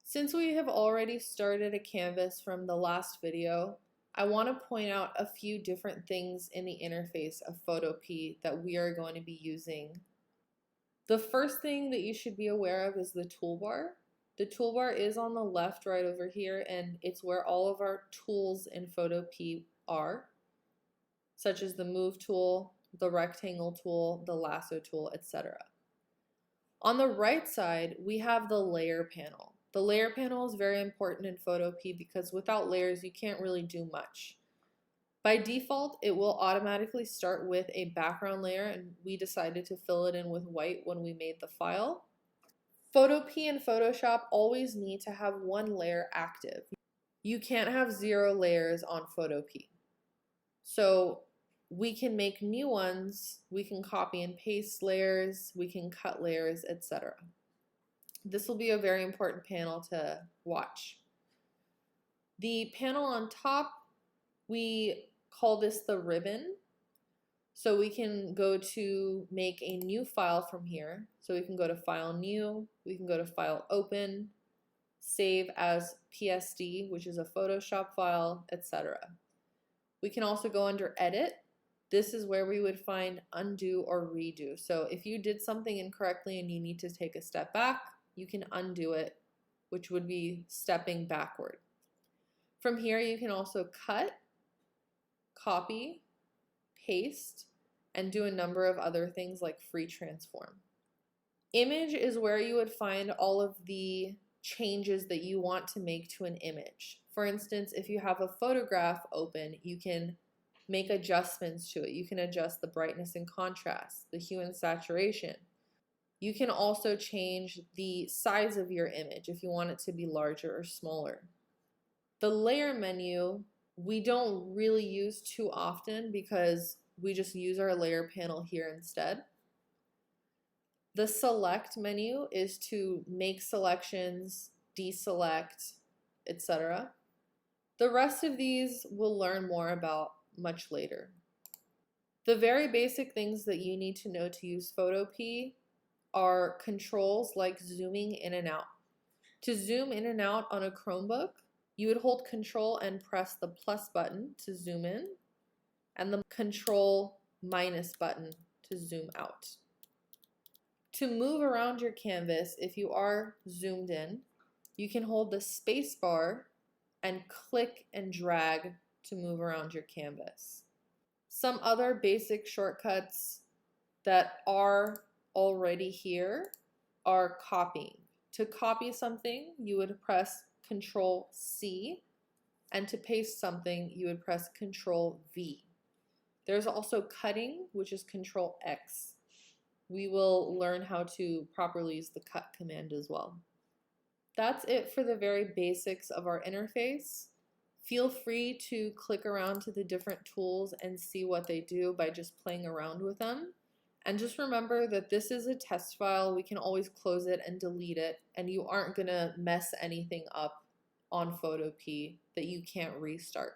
Since we have already started a canvas from the last video, I want to point out a few different things in the interface of Photopea that we are going to be using. The first thing that you should be aware of is the toolbar. The toolbar is on the left right over here, and it's where all of our tools in Photopea are, such as the move tool, the rectangle tool, the lasso tool, etc. On the right side, we have the layer panel. The layer panel is very important in Photopea because without layers, you can't really do much. By default, it will automatically start with a background layer, and we decided to fill it in with white when we made the file. Photopea and Photoshop always need to have one layer active. You can't have 0 layers on Photopea. So we can make new ones, we can copy and paste layers, we can cut layers, etc. This will be a very important panel to watch. The panel on top, we call this the ribbon. So we can go to make a new file from here. So we can go to File New, we can go to File Open, Save as PSD, which is a Photoshop file, etc. We can also go under Edit. This is where we would find Undo or Redo. So if you did something incorrectly and you need to take a step back, you can undo it, which would be stepping backward. From here, you can also cut, copy, paste, and do a number of other things like free transform. Image is where you would find all of the changes that you want to make to an image. For instance, if you have a photograph open, you can make adjustments to it. You can adjust the brightness and contrast, the hue and saturation. You can also change the size of your image if you want it to be larger or smaller. The layer menu, we don't really use too often because we just use our layer panel here instead. The select menu is to make selections, deselect, etc. The rest of these we'll learn more about much later. The very basic things that you need to know to use Photopea are controls like zooming in and out. To zoom in and out on a Chromebook, you would hold Control and press the plus button to zoom in, and the Control minus button to zoom out. To move around your canvas, if you are zoomed in, you can hold the space bar and click and drag to move around your canvas. Some other basic shortcuts that are already here are copying. To copy something, you would press Control C, and to paste something, you would press Control V. There's also cutting, which is Control X. We will learn how to properly use the cut command as well. That's it for the very basics of our interface. Feel free to click around to the different tools and see what they do by just playing around with them. And just remember that this is a test file. We can always close it and delete it, and you aren't gonna mess anything up on Photopea that you can't restart.